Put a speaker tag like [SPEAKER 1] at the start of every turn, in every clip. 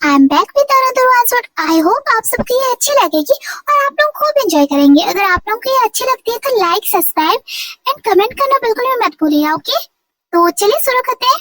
[SPEAKER 1] I am back with another one shot. I hope आप सबको ये अच्छी लगेगी और आप लोग खूब एंजॉय करेंगे। अगर आप लोगों को ये अच्छी लगती है तो लाइक, सब्सक्राइब एंड कमेंट करना बिल्कुल भी मत भूलिएगा। ओके, तो चलिए शुरू करते हैं।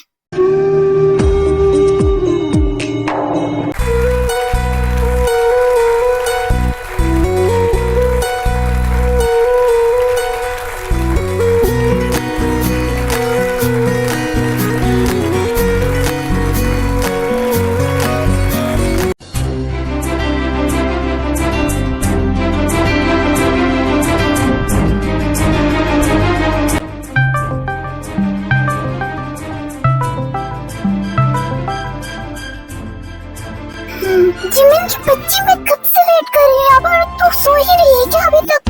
[SPEAKER 1] जिमिन की बच्ची मैं कब से वेट कर रही हूँ और तू सो ही रही है क्या अभी तक?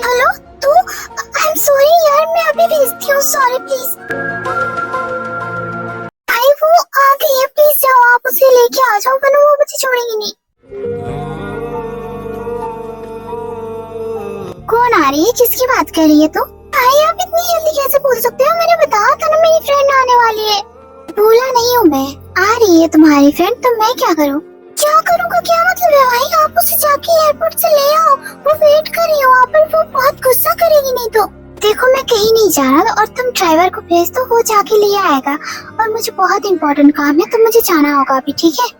[SPEAKER 1] हेलो तू, आई एम सॉरी यार, मैं अभी भेजती हूँ। Sorry please. भाई वो आ गई है, प्लीज जाओ आप उसे लेके आ जाओ वरना वो मुझे छोड़ेगी नहीं। कौन आ रही है, किसकी बात कर रही है तू? भाई आप इतनी जल्दी कैसे बोल सकते हो? मैंने बताया था ना मेरी फ्रेंड आने वाली है। भूला नहीं हूँ मैं, आ रही है तुम्हारी फ्रेंड तो मैं क्या करूँ? क्या करूँगा, क्या मतलब है भाई? आप उसे जाके एयरपोर्ट से ले आओ, वो वेट कर रही है वहाँ पर, वो बहुत गुस्सा करेगी नहीं तो। देखो मैं कहीं नहीं जा रहा और तुम ड्राइवर को भेज दो, वो जाके ले आएगा और मुझे बहुत इंपॉर्टेंट काम है तो मुझे जाना होगा अभी, ठीक है?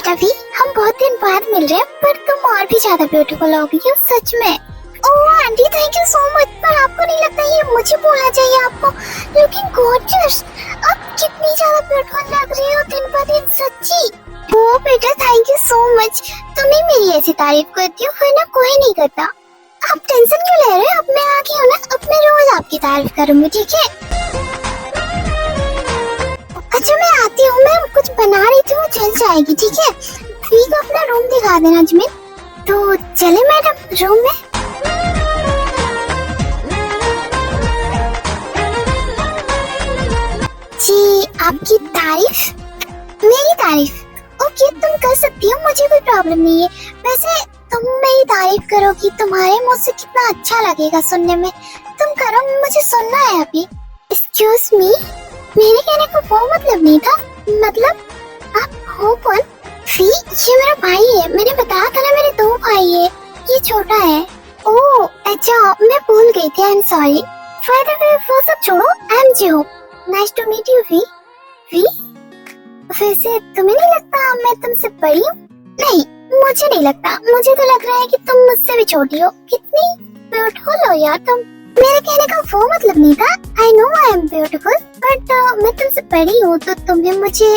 [SPEAKER 1] रवि, हम बहुत दिन बाद मिल रहे हैं पर तुम और भी ज्यादा ब्यूटीफुल हो गई हो सच में। Oh aunty thank you so much. पर आपको नहीं लगता ये मुझे बोलना चाहिए आपको? लुकिंग गॉर्जियस, आप कितनी ज्यादा ब्यूटीफुल लग रही हो दिन पर दिन सच्ची। ओह बेटा थैंक यू सो मच। तुम ही मेरी ऐसी तारीफ करती हो वरना कोई नहीं करता। आप टेंशन क्यों ले रहे हो? अब मैं आ गई हूँ ना, अब मैं रोज आपकी तारीफ करूंगी, ठीक है? अच्छा मैं आती हूँ, मैं कुछ बना रही थी, वो जल जाएगी, ठीक है? ठीक है, अपना रूम दिखा देना जिमिन। तो चले मैडम रूम में। जी आपकी तारीफ? मेरी तारीफ? ओके तुम कर सकती हो, मुझे कोई प्रॉब्लम नहीं है। वैसे तुम मेरी तारीफ करोगी, तुम्हारे मुंह से कितना अच्छा लगेगा सुनने में। तुम करो, मुझे सुनना है अभी। एक्सक्यूज मी, मेरे कहने का वो मतलब नहीं था। मतलब आप हो कौन? फी, ये मेरा भाई है। मैंने बताया था ना मेरे दो भाई है, ये छोटा है। ओह अच्छा मैं भूल गई थी, I am sorry. By the way वो सब छोड़ो, I am Jiho, nice to meet you. फी फी, वैसे तुम्हें नहीं लगता मैं तुमसे बड़ी हूँ? नहीं मुझे नहीं लगता, मुझे तो लग रहा है कि तुम मुझसे भी छोटी हो। कितनी ब्यूटीफुल हो यार तुम। मेरे कहने का वो मतलब नहीं था। I know I am beautiful but मैं तुमसे बड़ी हूँ तो तुम्हें मुझे।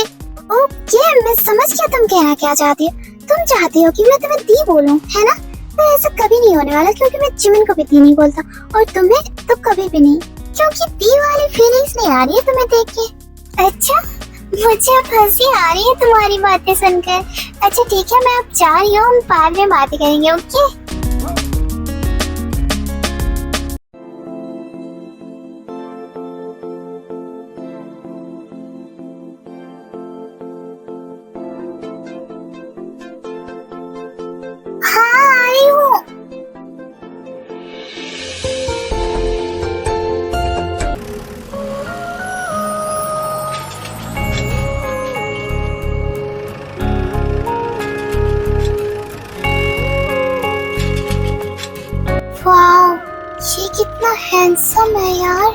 [SPEAKER 1] ओके मैं समझ गया तुम कहना क्या चाहती हो। तुम चाहती हो कि मैं तुम्हें दी बोलूं, है ना? तो ऐसा कभी नहीं होने वाला क्योंकि मैं जिमिन को भी दी नहीं बोलता और तुम्हें तो कभी भी नहीं, क्योंकि दी वाली फीलिंग्स नहीं आ रही है तुम्हें देख के। अच्छा मुझे अब हंसी आ रही है तुम्हारी बातें सुनकर। अच्छा ठीक है मैं अब जा रही हूँ, हम बाद में बातें करेंगे। ओके कितना हैंडसम है यार।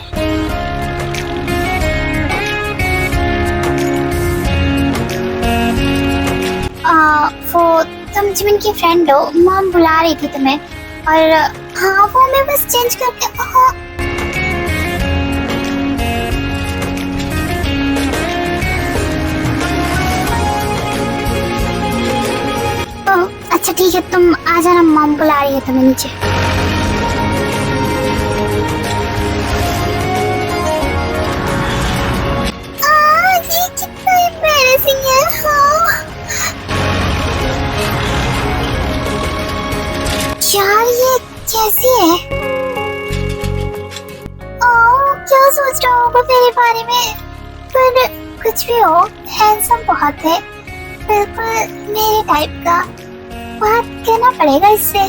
[SPEAKER 1] वो तुम जिमिन की फ्रेंड हो, मॉम बुला रही थी तुम्हें। और हाँ, वो मैं बस चेंज करके अच्छा ठीक है, तुम आ जाना, मॉम बुला रही है तुम्हें नीचे। ये कितना एम्बैरेसिंग है। हाँ यार, ये कैसी है? क्या सोच रहा होगा मेरे बारे में? पर कुछ भी हो, हैंडसम बहुत है, बिल्कुल मेरे टाइप का। बात कहना पड़ेगा इससे।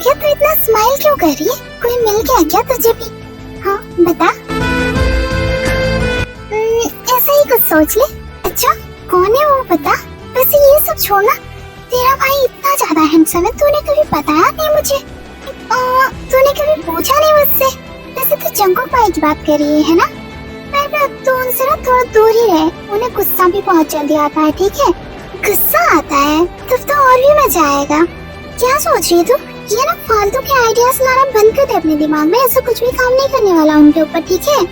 [SPEAKER 1] क्या तू इतना स्माइल क्यों कर रही है? कोई मिल गया क्या तुझे भी? हाँ बता। ऐसा ही कुछ सोच ले। अच्छा कौन है वो बता। वैसे ये सब छोड़ना, तेरा भाई इतना ज्यादा हैंडसम है, तूने कभी बताया नहीं मुझे। तूने कभी पूछा नहीं मुझसे। वैसे तो जंगकुक भाई की बात कर रही है ना? पर तू उनसे ना थोड़ा दूर ही रहे, उन्हें गुस्सा भी बहुत जल्दी आता है। ठीक है, गुस्सा आता है तब तो और भी मजा आएगा। क्या सोच रही है तू? ये ना फालतू के आइडियाज लाना बंद कर दे अपने दिमाग में। ऐसा कुछ भी काम नहीं करने वाला उनके ऊपर, ठीक है?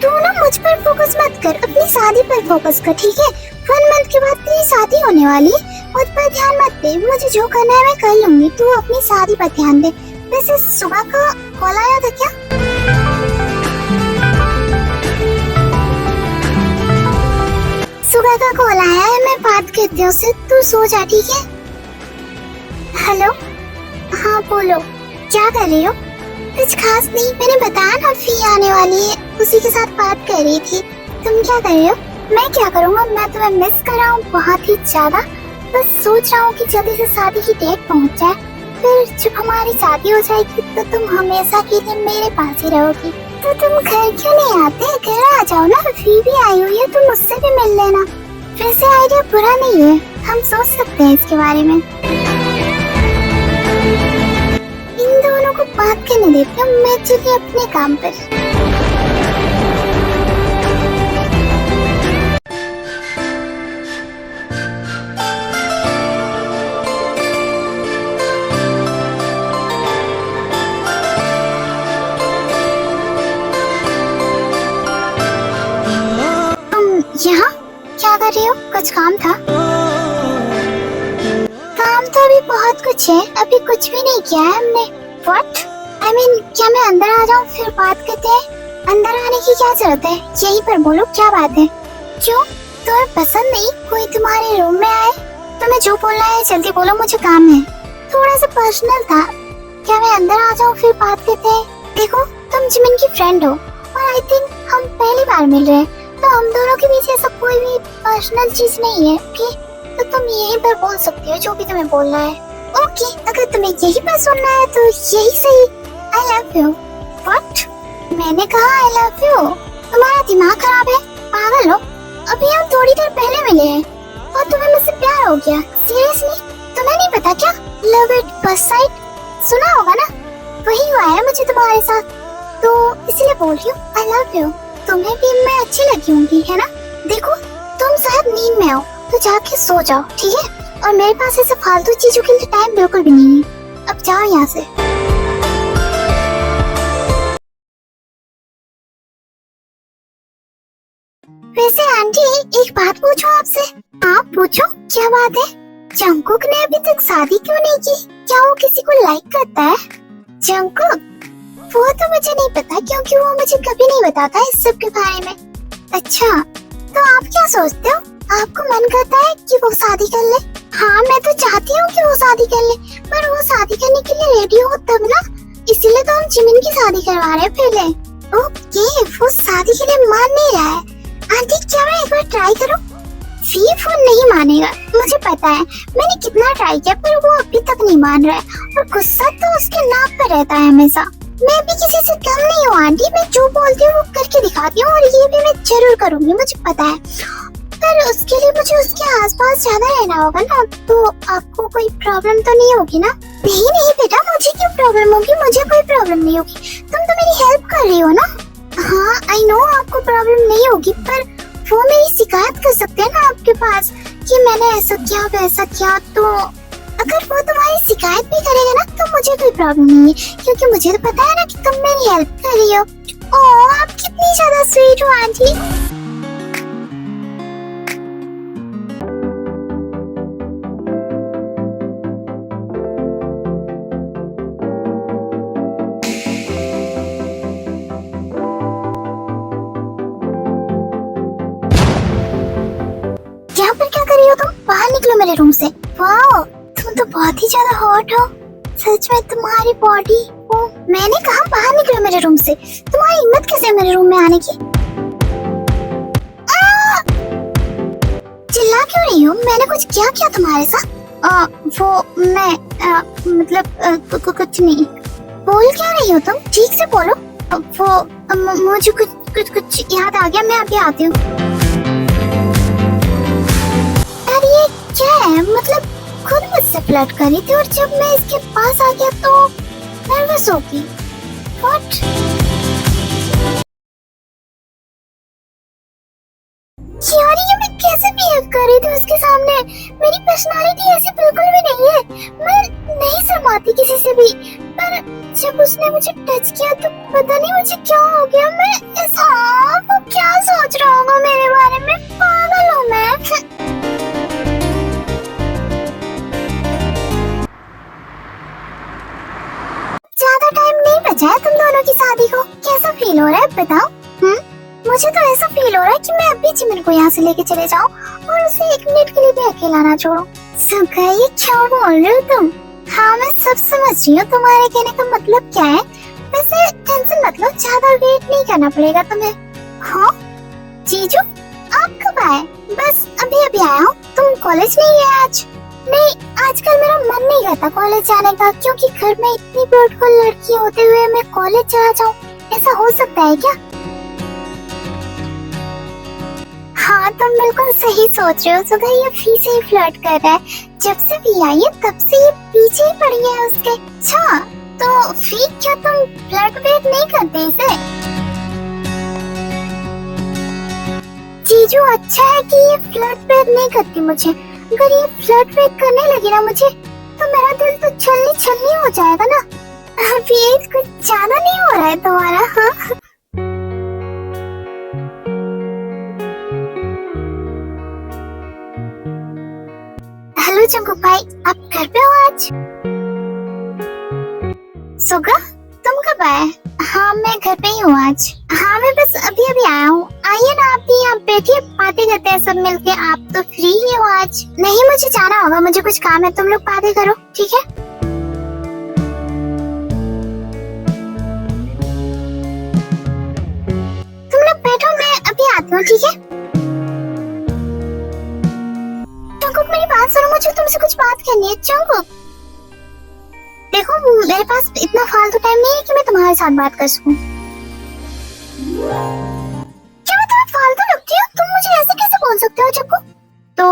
[SPEAKER 1] तू ना मुझ पर फोकस मत कर, अपनी शादी पर फोकस कर, ठीक है? 1 मंथ के बाद तेरी शादी होने वाली, मुझ पर ध्यान मत दे। मुझे जो करना है मैं कर लूंगी, तू अपनी शादी पर ध्यान दे। वैसे सुबह का कॉल आया था क्या? सुबह का कॉल आया है, मैं बात करती हूँ उससे, तू सो जा, ठीक है? हेलो, हाँ बोलो, क्या कर रही हो? कुछ खास नहीं, मैंने बताया ना फी आने वाली है, उसी के साथ बात कर रही थी। तुम क्या कर रहे हो? मैं क्या करूँगा, मैं तुम्हें मिस कर रहा हूँ बहुत ही ज्यादा। बस सोच रहा हूँ कि जल्दी से शादी की डेट पहुँच जाए, फिर जब हमारी शादी हो जाएगी तो तुम हमेशा के लिए मेरे पास ही रहोगी। तो तुम घर क्यों नहीं आते? घर आ जाओ ना, फी भी आई हुई है, तुम उससे भी मिल लेना। वैसे आइडिया बुरा नहीं है, हम सोच सकते हैं इसके बारे में। इन दोनों को बात करने देती हूँ, मैं चली अपने काम पर। यहाँ क्या कर रही हो? कुछ काम था? काम तो अभी बहुत कुछ है, अभी कुछ भी नहीं किया है हमने। What? I mean, क्या मैं अंदर आ जाऊँ फिर बात करते हैं? अंदर आने की क्या जरूरत है, यहीं पर बोलो क्या बात है। क्यों, तुम्हें पसंद नहीं कोई तुम्हारे रूम में आए? तुम्हें जो बोलना है जल्दी बोलो, मुझे काम है, थोड़ा सा पर्सनल था। क्या मैं अंदर आ जाऊँ फिर बात करते हैं? देखो तुम जिमिन की फ्रेंड हो और आई थिंक हम पहली बार मिल रहे हैं, तो हम दोनों के बीच ऐसा कोई भी पर्सनल चीज नहीं है, ओके? तो तुम यहीं पर बोल सकती हो जो भी तुम्हें बोलना है। ओके, अगर तुम्हें यहीं पर सुनना है तो यही सही। I love you. व्हाट? मैंने कहा आई लव यू? तुम्हारा दिमाग खराब है, पागल हो? अभी हम थोड़ी देर पहले मिले हैं और तुम्हें मुझसे प्यार हो गया? सीरियसली? तुम्हें नहीं पता क्या लव एट फर्स्ट साइट सुना होगा ना? वही हुआ है मुझे तुम्हारे साथ, तो इसलिए बोल रही हूँ आई लव यू। तुम्हें भी मैं अच्छी लगी होंगी, है ना? देखो तुम शायद नींद में हो तो जाके सो जाओ, ठीक है? और मेरे पास ऐसे फालतू चीजों के लिए टाइम बिल्कुल भी नहीं है। अब जाओ यहाँ से। वैसे आंटी एक बात पूछो आपसे। हाँ पूछो, क्या बात है? जंगकुक ने अभी तक शादी क्यों नहीं की? क्या वो किसी को लाइक करता है? जंगकुक? वो तो मुझे नहीं पता क्योंकि वो मुझे कभी नहीं बताता इस सब के बारे में। अच्छा, तो आप क्या सोचते हो? आपको मन करता है कि वो शादी कर ले? हाँ मैं तो चाहती हूँ कि वो शादी कर ले, पर वो शादी करने के लिए रेडी हो तब ना, इसीलिए तो हम जिमिन की शादी करवा रहे हैं पहले। ओके, वो शादी के लिए मान नहीं रहा है। आंटी क्या मैं एक बार ट्राई करूं? फिर वो नहीं मानेगा, मुझे पता है। मैंने कितना ट्राई किया पर वो अभी तक नहीं मान रहा है और गुस्सा तो उसके नाक पर रहता है हमेशा। मैं भी किसी से कम नहीं हूँ आंटी, मैं जो बोलती हूँ वो करके दिखाती हूँ और ये भी मैं जरूर करूंगी, मुझे पता है। पर उसके लिए मुझे उसके आसपास ज्यादा रहना होगा ना, तो आपको कोई प्रॉब्लम तो नहीं होगी ना? नहीं नहीं बेटा, मुझे क्यों प्रॉब्लम होगी? मुझे कोई प्रॉब्लम नहीं होगी, तुम तो मेरी हेल्प कर रही हो ना। हाँ आई नो आपको प्रॉब्लम नहीं होगी, पर वो मेरी शिकायत कर सकते हैं ना आपके पास कि मैंने ऐसा किया वैसा किया। तो अगर वो तुम्हारी शिकायत भी करेगा ना तो मुझे कोई प्रॉब्लम नहीं है, क्योंकि मुझे तो पता है ना कि तुम मेरी हेल्प कर रही हो। ओह आप कितनी ज्यादा स्वीट हो आंटी। यहाँ पर क्या कर रही हो तुम? बाहर निकलो मेरे रूम से। वाओ तुम तो बहुत ही ज्यादा हॉट हो, सच में तुम्हारी बॉडी। ओ मैंने कहा बाहर निकलो मेरे रूम से। तुम्हारी हिम्मत कैसे है मेरे रूम में आने की? चिल्ला क्यों रही हो? मैंने कुछ किया तुम्हारे साथ? वो मैं मतलब कुछ नहीं। बोल क्या रही हो तुम? ठीक से बोलो। वो मुझे कुछ याद आ गया, मैं अभी आती हूँ। अरे ये क्या है? मतलब खुद मुझसे फ्लर्ट कर रही थी और जब मैं इसके पास आ गया तो नर्वस हो गई। व्हाट? यार ये मैं कैसे बिहेव कर रही थी उसके सामने? मेरी पर्सनालिटी ऐसी बिल्कुल भी नहीं है, मैं नहीं शर्माती किसी से भी। पर जब उसने मुझे टच किया तो पता नहीं मुझे क्या हो गया। मैं ऐसा, वो क्या सोच रहा होगा मेरे बारे में? पागल हूँ मैं। ज्यादा टाइम नहीं बचा है तुम दोनों की शादी को। कैसा फील हो रहा है बताओ? मुझे तो ऐसा फील हो रहा है कि मैं अभी जिमिन को यहाँ से लेके चले जाऊँ और उसे एक मिनट के लिए भी अकेला ना छोड़ूं। सुगा ये क्या बोल रहे हो तुम? हाँ मैं सब समझ रही हूँ, तुम्हारे कहने का मतलब क्या है। वैसे टेंशन मत लो, ज्यादा वेट नहीं करना पड़ेगा तुम्हें। हाँ जीजू आप कब आए? बस अभी अभी आया हूँ। तुम कॉलेज नहीं गए आज? नहीं आजकल मेरा मन नहीं करता कॉलेज जाने का, क्योंकि घर में इतनी ब्यूटीफुल लड़की होते हुए मैं कॉलेज चला जाऊँ, ऐसा हो सकता है क्या? हाँ तुम बिल्कुल सही सोच रहे हो सुगा, ये फी से ही फ्लर्ट कर रहा है। जब से फी आई है तब से ये पीछे ही पड़ गया है उसके। अच्छा तो फी क्या तुम फ्लर्ट वेट नहीं करते इसे? जीजू अच्छा है कि ये फ्लर्ट वेट नहीं करती मुझे। अगर ये फ्लर्ट वेट करने लगी ना मुझे तो मेरा दिल तो छलनी छलनी हो जाएगा ना। अभी ये कुछ ज्यादा नहीं हो रहा है तुम्हारा? हाँ हेलो जंगकुक भाई, आप घर पे हो आज? सुगा तुम कब आए? हाँ मैं घर पे ही हूँ आज। हाँ मैं बस अभी अभी आया हूँ। आइए ना आप भी, यहाँ बैठिए, बातें करते हैं सब मिलके। आप तो फ्री ही हो आज? नहीं मुझे जाना होगा, मुझे कुछ काम है, तुम लोग बातें करो ठीक है? तुम लोग बैठो, मैं अभी आती हूँ ठीक है? जंगकुक मेरी बात सुनो, मुझे तुमसे कुछ बात करनी है। जंगकुक देखो मेरे पास इतना फालतू टाइम नहीं है कि मैं तुम्हारे साथ बात कर सकूं। क्या मैं तुम्हें फालतू लगती हूँ? तुम मुझे ऐसे कैसे बोल सकते हो जंगकुक? तो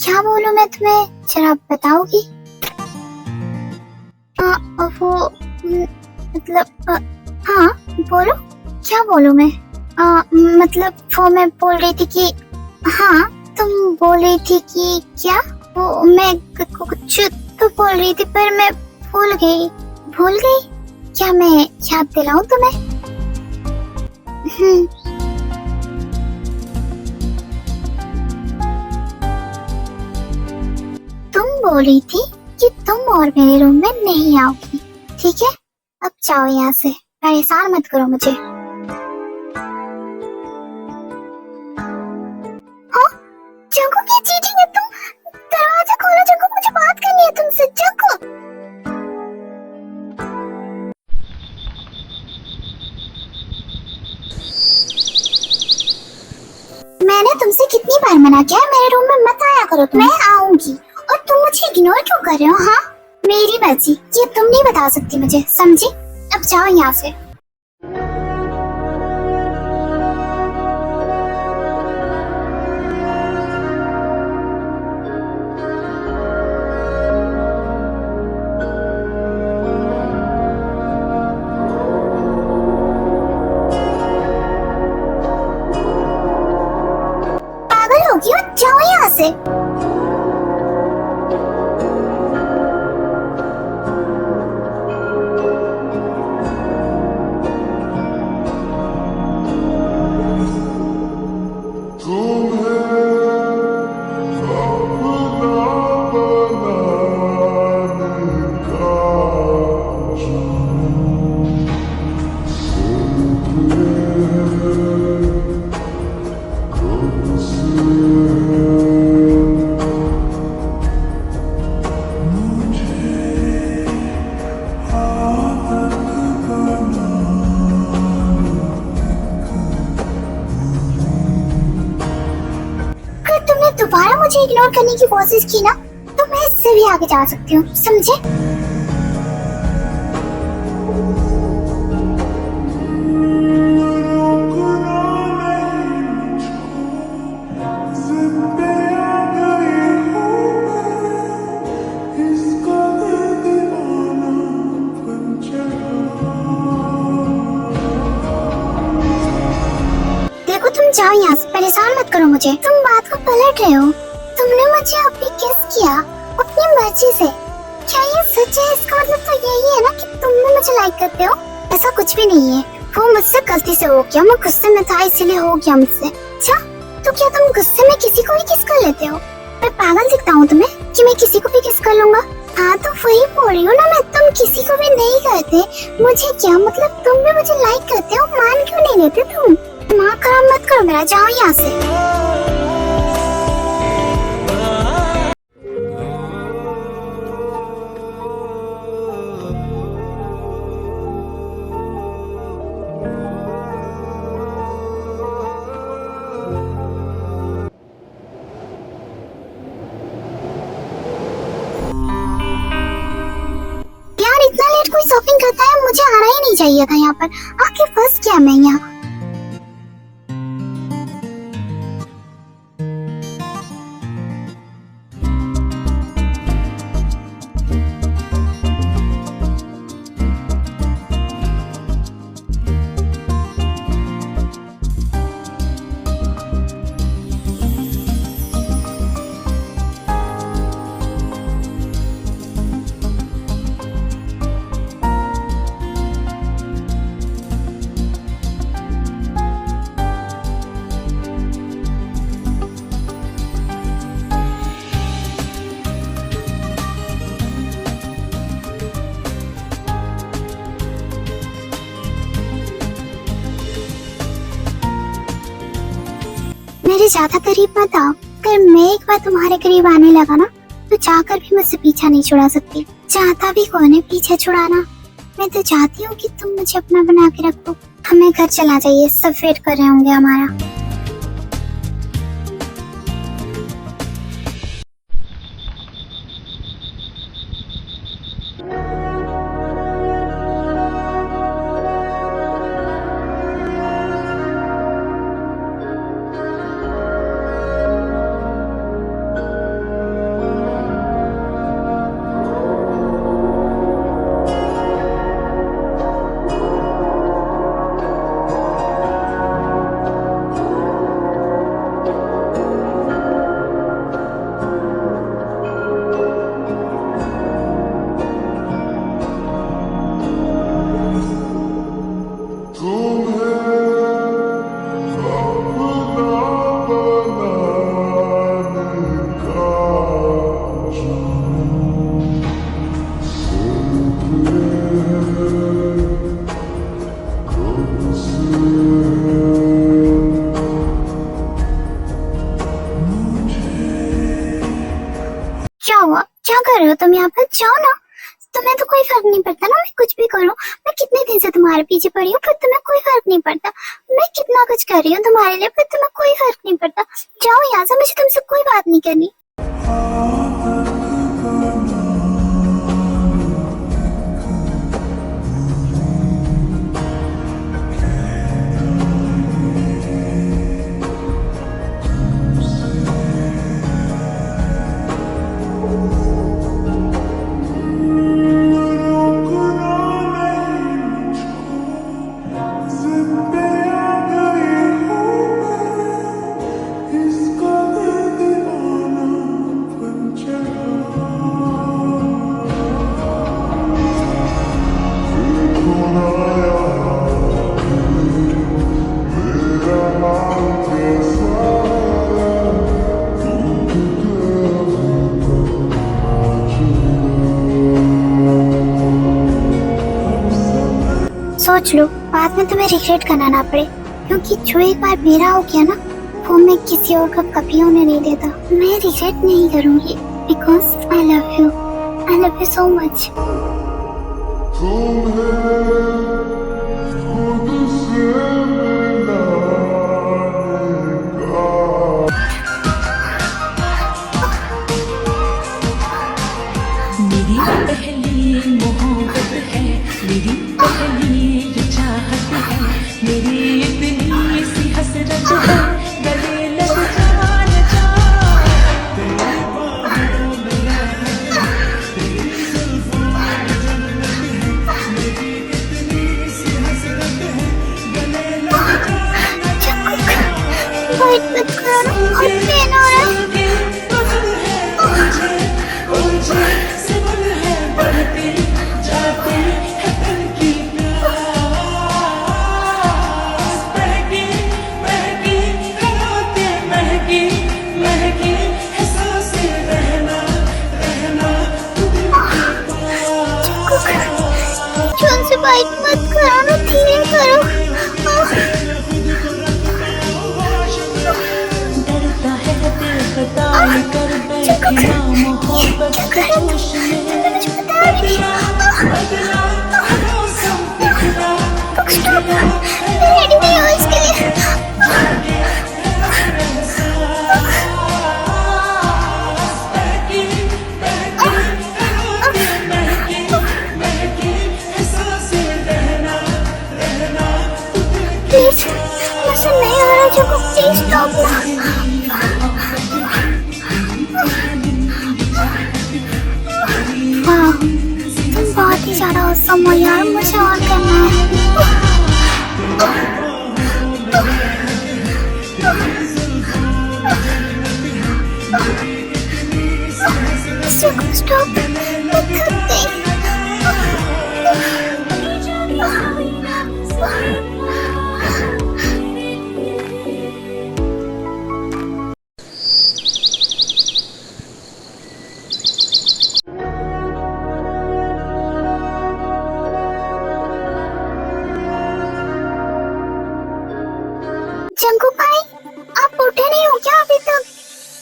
[SPEAKER 1] क्या बोलूं मैं तुम्हें, जरा बताओगी? वो मतलब हाँ बोलो, क्या बोलूं मैं? मतलब वो मैं बोल रही थी कि हाँ तुम बोल रही थी कि क्या? वो मैं कुछ तो बोल रही थी पर मैं भूल गई। भूल गई? क्या मैं याद दिलाऊं तुम्हें? तुम बोल रही थी कि तुम और मेरे रूम में नहीं आओगी, ठीक है? अब जाओ यहाँ से, परेशान मत करो मुझे। हाँ, जंगू की चीटिंग है तुम। दरवाजा खोलो जंगू, मुझे बात करनी है तुमसे। जंगू, मैंने तुमसे कितनी बार मना किया है मेरे रूम में मत आया करो। मैं आऊंगी और तुम मुझे इग्नोर क्यों कर रहे हो? हाँ, मेरी मर्जी, ये तुम नहीं बता सकती मुझे, समझी? अब जाओ यहाँ से। पागल हो गई हो? जाओ यहाँ से। दोबारा मुझे इग्नोर करने की कोशिश की ना तो मैं इससे भी आगे जा सकती हूँ, समझे? तुम जाओ यहाँ से, परेशान मत करो मुझे। तुम बात को पलट रहे हो। तुमने मुझे अभी किस किया अपनी मर्जी से। क्या ये सच है? इसका मतलब तो यही है ना कि तुम भी मुझे लाइक करते हो। ऐसा कुछ भी नहीं है, वो मुझसे गलती से हो गया। मैं गुस्से में था इसीलिए हो गया मुझसे। अच्छा, तो क्या तुम गुस्से में किसी को भी किस कर लेते हो? मैं पागल दिखता हूँ तुम्हें कि मैं किसी को भी किस कर लूंगा? हाँ तो वही बोल रही हूँ ना मैं, तुम किसी को भी नहीं करते। मुझे क्या मतलब, तुम भी मुझे लाइक करते हो, मान क्यों नहीं लेते तुम? दिमाग खराब मत करो मेरा, जाओ यहाँ से। यार इतना लेट कोई शॉपिंग करता है? मुझे आना ही नहीं चाहिए था यहाँ पर। आखिर फंस गया मैं यहाँ। मेरे ज्यादा करीब मत आओ। अगर मैं एक बार तुम्हारे करीब आने लगा ना तो चाहकर भी मुझसे पीछा नहीं छुड़ा सकती। चाहता भी कौन है पीछे छुड़ाना? मैं तो चाहती हूँ कि तुम मुझे अपना बना के रखो। हमें घर चला जाइए, सब वेट कर रहे होंगे हमारा। तुम्हें तो कोई फर्क नहीं पड़ता ना, मैं कुछ भी करूं। मैं कितने दिन से तुम्हारे पीछे पड़ी हूँ, फिर तुम्हें कोई फर्क नहीं पड़ता। मैं कितना कुछ कर रही हूँ तुम्हारे लिए, फिर तुम्हें कोई फर्क नहीं पड़ता। जाओ यहाँ से, मुझे तुमसे कोई बात नहीं करनी। सोच लो, बाद में तुम्हें रिग्रेट करना ना पड़े, क्योंकि जो एक बार मेरा हो गया ना, वो मैं किसी और का कभी होने नहीं देता। मैं रिग्रेट नहीं करूंगी, because I love you so much.
[SPEAKER 2] मेरी पहली मोहब्बत है, मेरी पहली चाहत है, मेरी इतनी सी हसरत है, गले लग जान जा। तेरी बाहों में रहना, तेरी जुल्फों में जन्नत है, मेरी इतनी सी हसरत है, गले लग जान जा।
[SPEAKER 1] फाइट मत करो, बहुत पेन हो रहा है। जोन से बाइट मत करो ना, धीरे करो।
[SPEAKER 2] डरता है दिल पता कर बैठना मोहब्बत के जोश में, बदला मौसम पिघला,
[SPEAKER 1] रेडी नहीं हो इसके लिए। प्लीज, मुझसे नहीं हो रहा जगो, प्लीज स्टॉप ना। वाह, तुम बहुत ही ज्यादा औसम हो यार, मुझे और करना है। स्टॉप, मैं थक गई। जंगू भाई, आप उठे नहीं हो क्या अभी तक?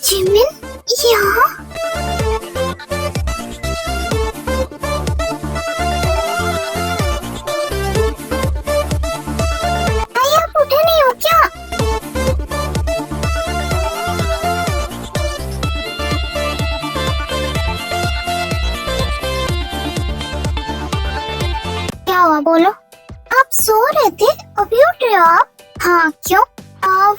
[SPEAKER 1] जिमिन, यहाँ? भाई, आप उठे नहीं हो क्या? क्या हुआ बोलो? आप सो रहे थे, अभी उठ रहे हो आप? हाँ, क्यों?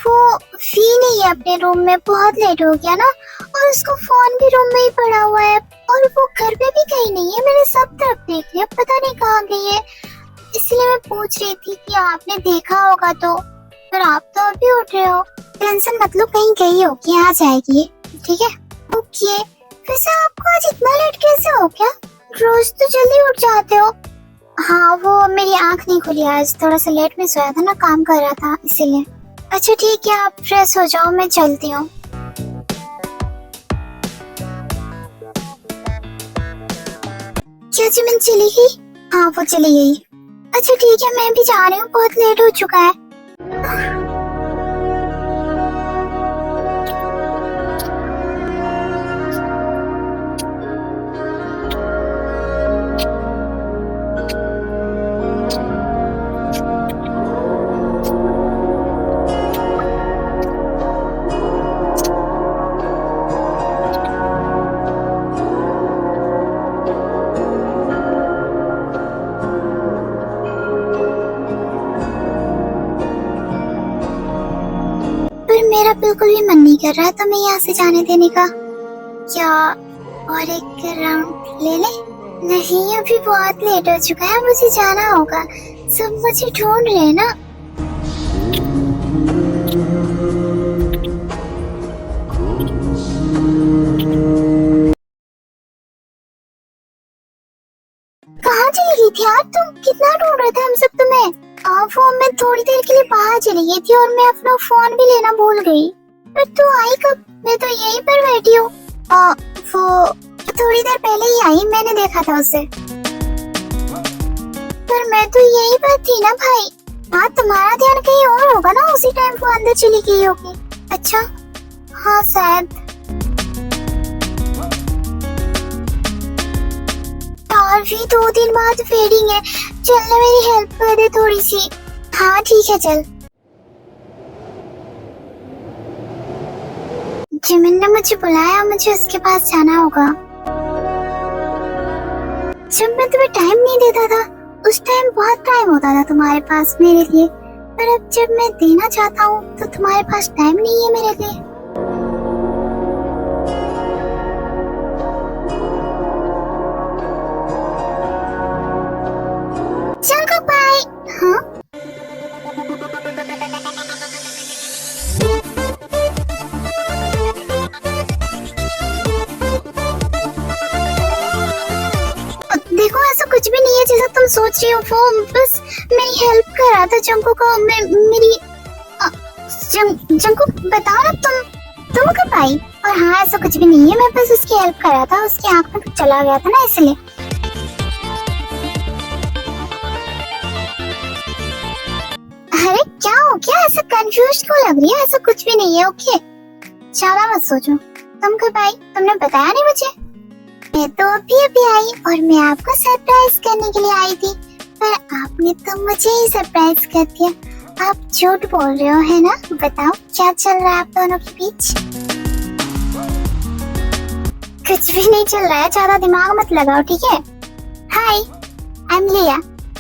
[SPEAKER 1] वो फी नहीं है अपने रूम में, बहुत लेट हो गया ना, और उसको फोन भी रूम में ही पड़ा हुआ है, और वो घर पे भी कहीं नहीं है। मैंने सब तरफ देख लिया, पता नहीं कहाँ गई है, इसलिए मैं पूछ रही थी कि आपने देखा होगा तो। पर आप तो अभी उठ रहे हो, टेंशन मत लो, कहीं गई होगी, आ जाएगी, ठीक है? ओके। वैसे आपको आज इतना लेट कैसे हो गया? रोज तो जल्दी उठ जाते हो। हाँ, वो मेरी आंख नहीं खुली आज, थोड़ा सा लेट में सोया था ना, काम कर रहा था इसीलिए। अच्छा ठीक है, आप फ्रेश हो जाओ, मैं चलती हूँ। क्या जिमिन चली गई? हाँ, वो चली गई। अच्छा ठीक है, मैं भी जा रही हूँ, बहुत लेट हो चुका है। मेरा बिल्कुल भी मन नहीं कर रहा है तुम्हें यहाँ से जाने देने का। क्या और एक राउंड ले ले? नहीं, अभी बहुत लेट हो चुका है, मुझे जाना होगा। सब मुझे ढूंढ रहे हैं ना। कहाँ चली गई थी यार तुम? कितना ढूंढ रहे थे हम सब तुम्हें। वो मैं थोड़ी देर के लिए बाहर चली गई थी और मैं अपना फोन भी लेना भूल गई। पर तू आई कब? मैं तो यहीं पर बैठी हूँ। वो थोड़ी देर पहले ही आई, मैंने देखा था उसे। पर मैं तो यहीं पर थी ना भाई। हाँ, तुम्हारा ध्यान कहीं और होगा ना, उसी टाइम वो अंदर चली गई होगी। अच्छा हाँ शायद। और भी 2 दिन बाद वेडिंग है, चल ना मेरी हेल्प कर दे थोड़ी सी। हाँ ठीक है चल। जिमिन ने मुझे बुलाया, मुझे उसके पास जाना होगा। जब मैं तुम्हें टाइम नहीं देता था उस टाइम बहुत टाइम होता था तुम्हारे पास मेरे लिए, पर अब जब मैं देना चाहता हूँ तो तुम्हारे पास टाइम नहीं है मेरे लिए। चल बाय। हाँ देखो, ऐसा कुछ भी नहीं है जैसा तुम सोच रही हो। वो बस मेरी हेल्प कर रहा था जंकू को। मेरी जंकू बताओ ना, तुम कब आई? और हाँ ऐसा कुछ भी नहीं है, मैं बस उसकी हेल्प कर रहा था। उसकी आंख में कुछ चला गया था ना, इसलिए। अरे क्या हो गया? ऐसा कंफ्यूज क्यों लग रही है? ऐसा कुछ भी नहीं है। ओके ज्यादा मत सोचो। तुम कब आई? तुमने बताया नहीं मुझे। मैं तो अभी आई और मैं आपको सरप्राइज करने के लिए आई थी, पर आपने तो मुझे ही सरप्राइज कर दिया। आप झूठ बोल रहे हो है ना? बताओ क्या चल रहा है आप दोनों के बीच? कुछ भी नहीं चल रहा है, ज्यादा दिमाग मत लगाओ ठीक है। हाय आई एम लिया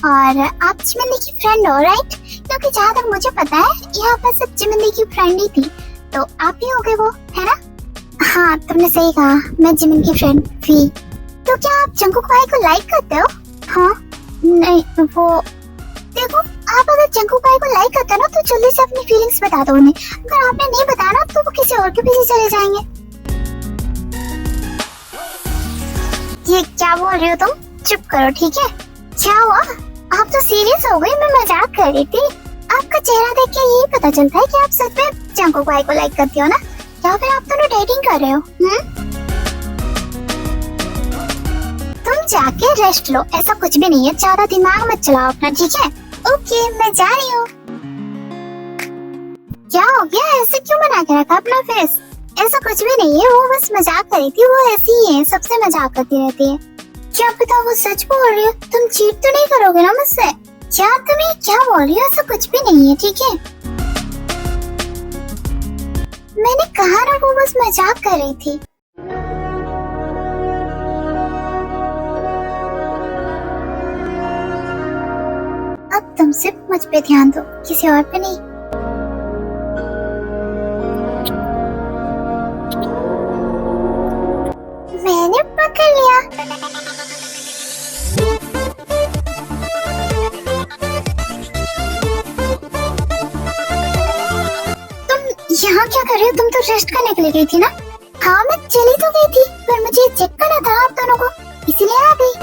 [SPEAKER 1] और आप जिमिंदी की फ्रेंड हो राइट? क्योंकि जहाँ तक मुझे पता है यहाँ पर सब जिमिंदी की फ्रेंड ही थी, तो आप ही होगे वो, है ना? हाँ तुमने सही कहा, मैं जिमिन की फ्रेंड थी। तो क्या आप जंकुक भाई को लाइक करते हो? हाँ नहीं वो देखो, आप अगर जंकुक भाई को लाइक करते हो ना तो जल्दी से अपनी फीलिंग्स बता दो उन्हें। अगर आपने नहीं बताया ना तो वो किसी और के पीछे चले जाएंगे। ये क्या बोल रही हो तुम? चुप करो ठीक है। क्या हुआ? आप तो सीरियस हो गई, मैं मजाक कर रही थी। आपका चेहरा देख के यही पता चलता है कि आप सच में जंकुक भाई को लाइक करती हो ना, या फिर आप दोनों डेटिंग कर रहे हो? तुम जाके रेस्ट लो, ऐसा कुछ भी नहीं है, ज्यादा दिमाग मत चलाओ अपना ठीक है। ओके मैं जा रही हूँ। क्या हो गया? ऐसे क्यों बना के रखा अपना फेस? ऐसा कुछ भी नहीं है, वो बस मजाक कर रही थी। वो ऐसी ही है, सबसे मजाक करती रहती है। क्या पता वो सच बोल रही हो? तुम चीट तो नहीं करोगे ना मुझसे? क्या तुम ये क्या बोल रही हो? ऐसा कुछ भी नहीं है ठीक है। मैंने कहा ना वो बस मजाक कर रही थी। अब तुम सिर्फ मुझ पे ध्यान दो, किसी और पे नहीं। मैंने पकड़ लिया। यहाँ क्या कर रहे हो? तुम तो रेस्ट करने के लिए गई थी ना? हाँ मैं चली तो गई थी, पर मुझे चेक करना था आप दोनों को, इसीलिए आ गई।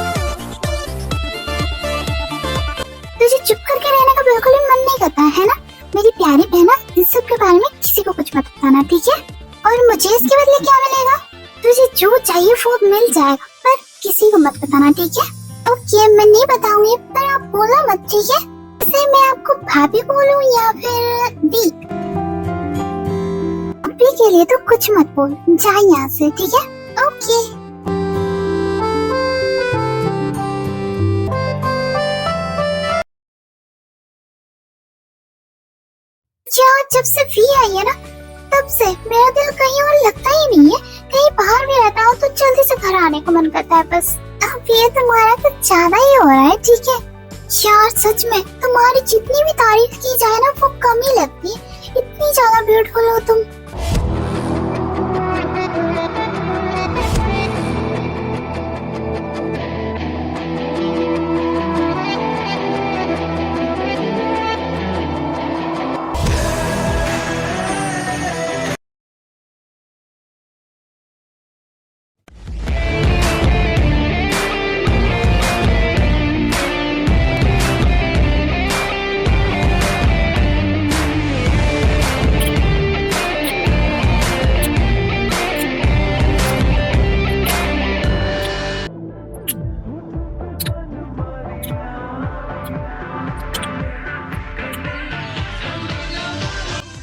[SPEAKER 1] तुझे चुप करके रहने का बिल्कुल भी मन नहीं करता है ना मेरी प्यारी बहना? इस सब के बारे में किसी को कुछ मत बताना ठीक है। और मुझे इसके बदले क्या मिलेगा? तुझे जो चाहिए वो मिल जाएगा, पर किसी को मत बताना ठीक है। ओके मैं नहीं बताऊंगी, पर आप बोलना मत ठीक है। इसे मैं आपको भाभी बोलूं या फिर दी? अभी के लिए तो कुछ मत बोल, जा यहाँ से ठीक है। ओके क्या जब से फी आई है ना तब से मेरा दिल कहीं और लगता ही नहीं है। कहीं बाहर भी रहता हो तो जल्दी से घर आने को मन करता है बस। अब ये तुम्हारा कुछ ज्यादा ही हो रहा है ठीक है। यार सच में तुम्हारी जितनी भी तारीफ की जाए ना वो कम ही लगती है। इतनी ज्यादा ब्यूटीफुल हो तुम।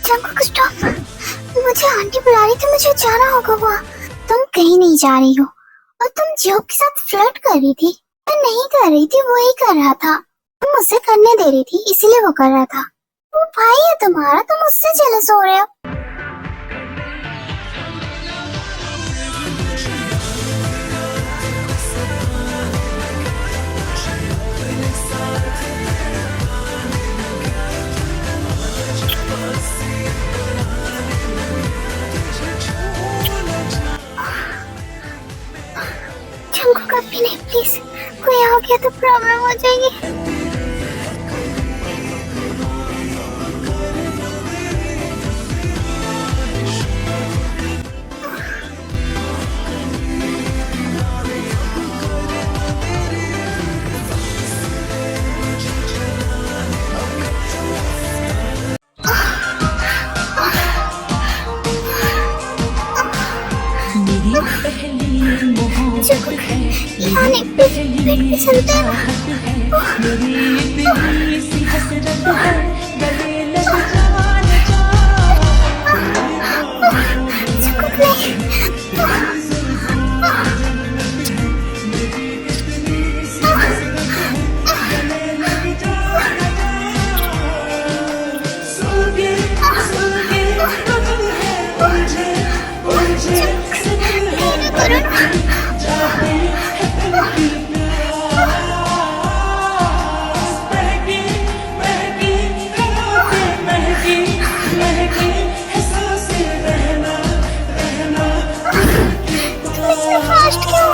[SPEAKER 1] जंगकुक स्टॉप, मुझे आंटी बुला रही थी, मुझे जाना होगा वहाँ। तुम कहीं नहीं जा रही हो और तुम जियोक के साथ फ्लर्ट कर रही थी। मैं नहीं कर रही थी, वो ही कर रहा था। तुम मुझसे करने दे रही थी इसीलिए वो कर रहा था। वो भाई है तुम्हारा, तुम उससे जेलस हो रहे हो। जंगकुक अभी नहीं, प्लीज। कोई आ गया तो प्रॉब्लम हो जाएगी।
[SPEAKER 2] मेरी पहली मोहब्बत है,
[SPEAKER 1] यानी
[SPEAKER 2] पहली चाहत है, मेरी इतनी सी हसरत है, गले लग जान जा।
[SPEAKER 1] जंगकुक नहीं। फास्ट क्यों?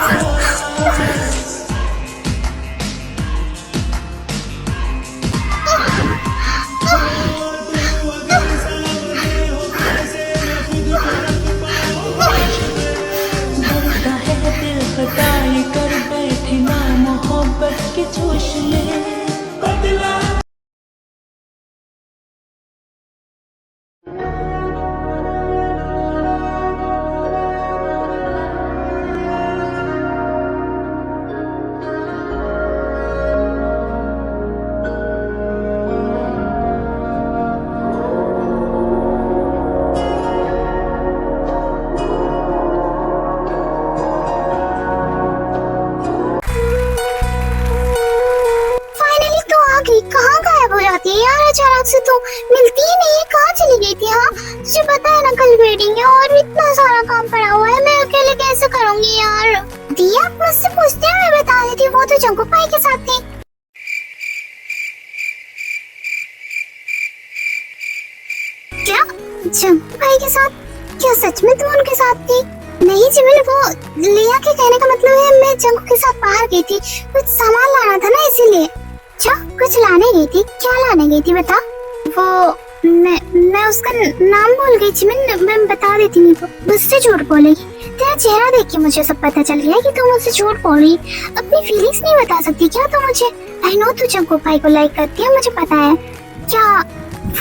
[SPEAKER 2] डरता है दिल खटाई कर बैठी ना मोहब्बत के जोश में बदला।
[SPEAKER 1] फाइनली तो आ गई। कहाँ गायब हो जाती है यार अचानक से, तो मिलती ही नहीं है। कहाँ चली गई थी? हाँ तुझे पता है ना कल वेडिंग है और इतना सारा काम पड़ा हुआ है, मैं अकेले कैसे करूंगी यार। दिया मुझसे पूछते हैं, मैं बता देती हूँ, वो तो जंगकुक भाई के साथ थी। क्या जंगकुक भाई के साथ? क्या सच में तुम उनके साथ थी? नहीं जिमिन, वो लिया के कहने का मतलब है मैं जंगकुक के साथ बाहर गई थी, कुछ सामान लाना था ना इसीलिए। अच्छा कुछ लाने गई थी? क्या लाने गई थी बता। वो मैं उसका नाम भूल गई जिमिन, मैं बता देती नहीं तो मुझसे झूठ बोलेगी। तेरा चेहरा देख के मुझे सब पता चल गया कि तू मुझसे झूठ बोल रही। अपनी फीलिंग्स नहीं बता सकती क्या तू मुझे? आई नो तू जंगकुक भाई को लाइक करती है, मुझे पता है। क्या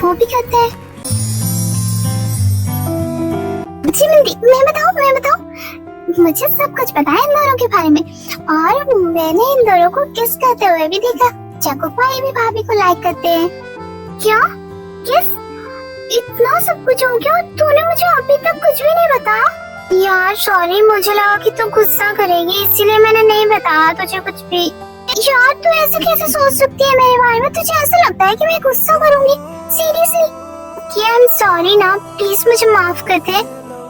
[SPEAKER 1] वो भी करता है? मैं बताऊं, मुझे सब कुछ पता है इन दोनों के बारे में और मैंने इन दोनों को किस करते हुए भी देखा। जंगकुक भाई भी भाभी को लाइक करते हैं। क्या? किस? इतना सब कुछ हो गया? तूने मुझे अभी तक कुछ भी नहीं बताया। यार सॉरी, मुझे लगा कि तू गुस्सा करेगी इसीलिए मैंने नहीं बताया तुझे कुछ भी। यार तू ऐसे कैसे सोच सकती है मेरे बारे में? तुझे ऐसा लगता है कि मैं गुस्सा करूंगी? सीरियसली? आई एम सॉरी ना, प्लीज मुझे माफ कर दे।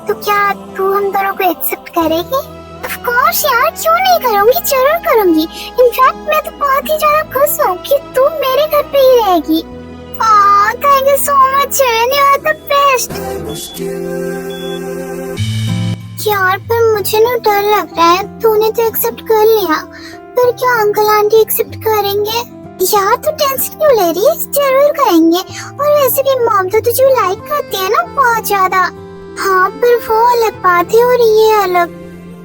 [SPEAKER 1] तो क्या तू हम दोनों को एक्सेप्ट करेगी? ऑफ कोर्स यार, क्यों नहीं करूंगी, जरूर करूंगी। इनफैक्ट मैं तो बहुत ही ज्यादा खुश हूँ कि तू मेरे घर पे ही रहेगी। Oh, thank you so much, Shirin. You are the best. यार पर मुझे ना डर लग रहा है. तूने तो एक्सेप्ट कर लिया, पर क्या अंकल आंटी एक्सेप्ट करेंगे? यार तू टेंशन क्यों ले रही है? जरूर करेंगे. और वैसे भी मॉम तो तुझे लाइक करती है ना बहुत ज्यादा. हाँ पर वो अलग बात है और ये अलग.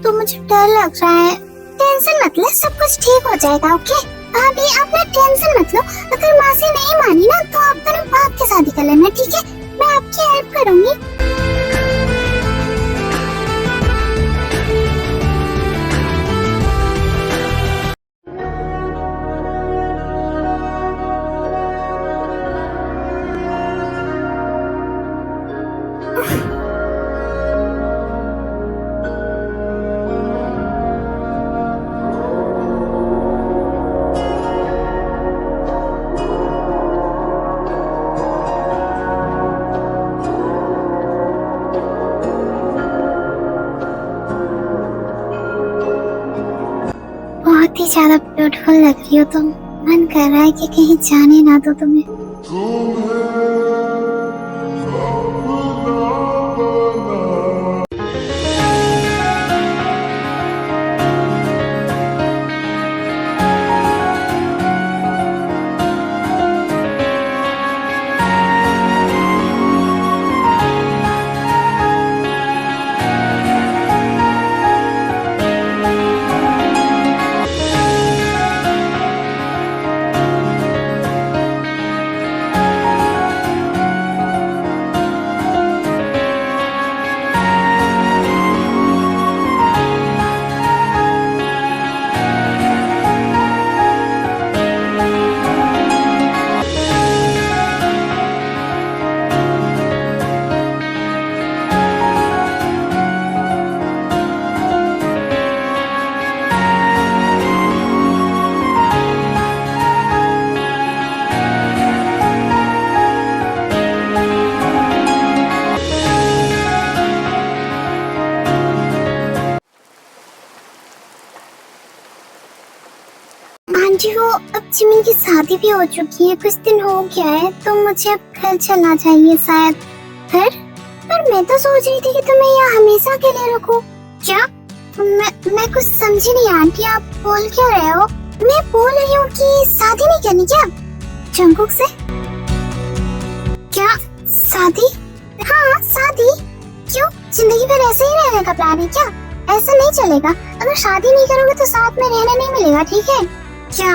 [SPEAKER 1] तो मुझे डर लग रहा है. टेंशन मत ले, सब कुछ ठीक हो जाएगा. ओके भाभी आप ना टेंशन मत लो. अगर माँ से नहीं मानी ना तो आप दोनों भाग के शादी कर लेना, ठीक है? मैं आपकी हेल्प करूंगी. बहुत ही ज्यादा ब्यूटीफुल लग रही हो तुम. मन कर रहा है कि कहीं जाने ना दो तुम्हें. आंटी वो अब जिमिन की शादी भी हो चुकी है, कुछ दिन हो गया है, तो मुझे अब घर चलना चाहिए शायद. घर? पर मैं तो सोच रही थी कि तुम्हें यहाँ हमेशा के लिए रखूं. क्या? मैं कुछ समझी नहीं आंटी, आप बोल क्या रहे हो? मैं बोल रही हूँ कि शादी नहीं करनी क्या जंगकुक से? क्या शादी? हाँ शादी. क्यों, जिंदगी भर ऐसे ही रहने का प्लान है क्या? ऐसा नहीं चलेगा. अगर शादी नहीं करोगे तो साथ में रहने नहीं मिलेगा, ठीक है? क्या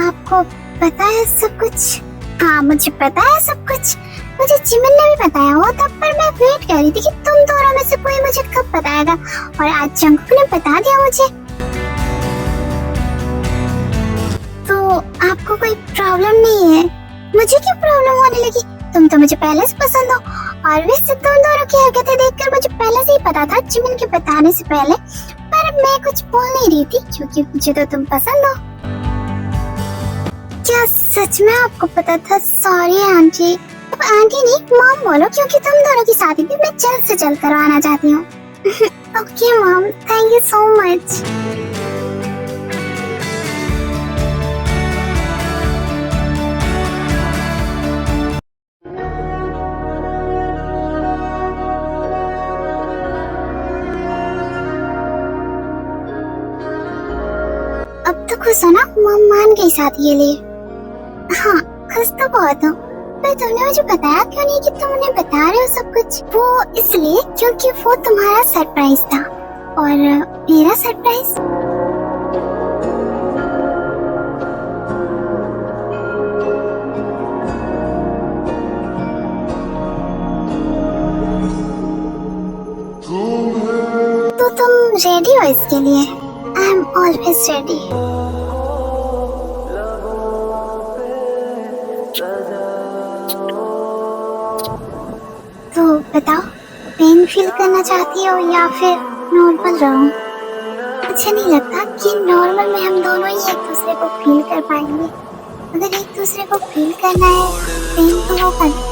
[SPEAKER 1] आपको पता है सब कुछ? हाँ मुझे पता है सब कुछ. मुझे जिमिन ने भी बताया हो तब, पर मैं वेट कर रही थी कि तुम दोनों में से कोई मुझे कब बताएगा, और आज जंगकुक ने बता दिया मुझे. तो आपको कोई प्रॉब्लम नहीं है? मुझे क्यों प्रॉब्लम होने लगी? तुम तो मुझे पहले से पसंद हो, और वैसे तुम दोनों की हरकतें देखकर मुझे पहले से ही पता था जिमिन के बताने से पहले. पर मैं कुछ बोल नहीं रही थी क्योंकि मुझे तो तुम पसंद हो. क्या सच में आपको पता था? Sorry aunty. अब आंटी नहीं मॉम बोलो, क्योंकि तुम दोनों की शादी भी मैं जल्द से जल्द करवाना चाहती हूँ. Okay mom, thank you so much. अब तो खुश हो ना? मॉम मान गई शादी के लिए. हाँ खुश तो बहुत हूँ, पर तुमने मुझे बताया क्यों नहीं कि तुम उन्हें बता रहे हो सब कुछ? वो इसलिए क्योंकि वो तुम्हारा सरप्राइज था और मेरा सरप्राइज. तो तुम रेडी हो इसके लिए? I am always ready. तो बताओ, पेन फील करना चाहती हो या फिर नॉर्मल रहो? मुझे नहीं लगता कि नॉर्मल में हम दोनों ही एक दूसरे को फील कर पाएंगे. अगर एक दूसरे को फील करना है पेन तो वो कर.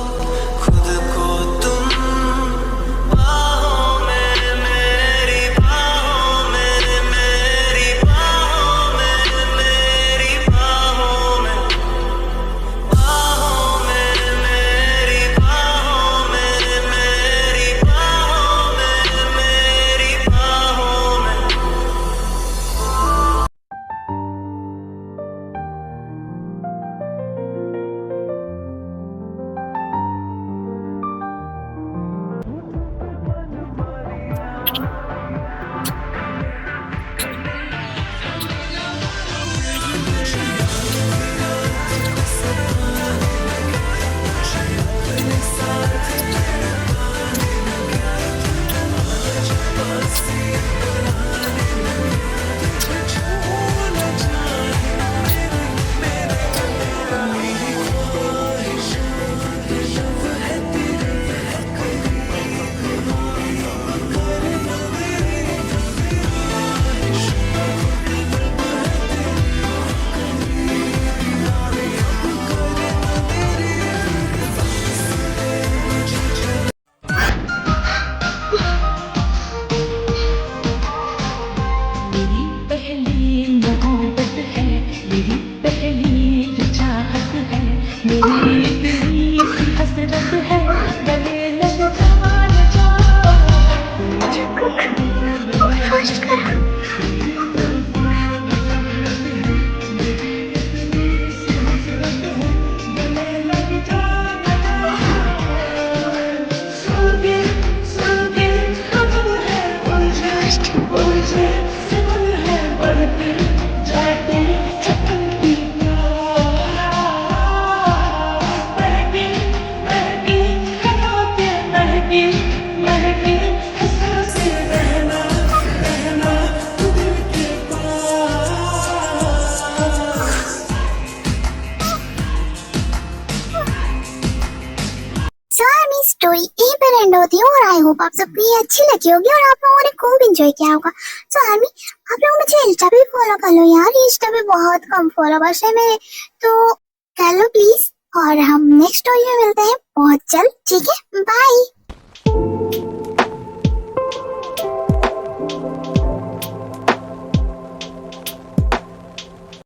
[SPEAKER 1] स्टोरी यहीं पर एंड होती है और आई होप आप सबको ये अच्छी लगी होगी और आप लोगों ने खूब एंजॉय किया होगा। सो आर्मी, आप लोग मुझे इंस्टा पे फॉलो कर लो यार, इंस्टा पे बहुत कम फॉलोवर्स है मेरे, तो कर लो प्लीज। और हम नेक्स्ट स्टोरी में मिलते हैं बहुत जल्द, ठीक है, बाय।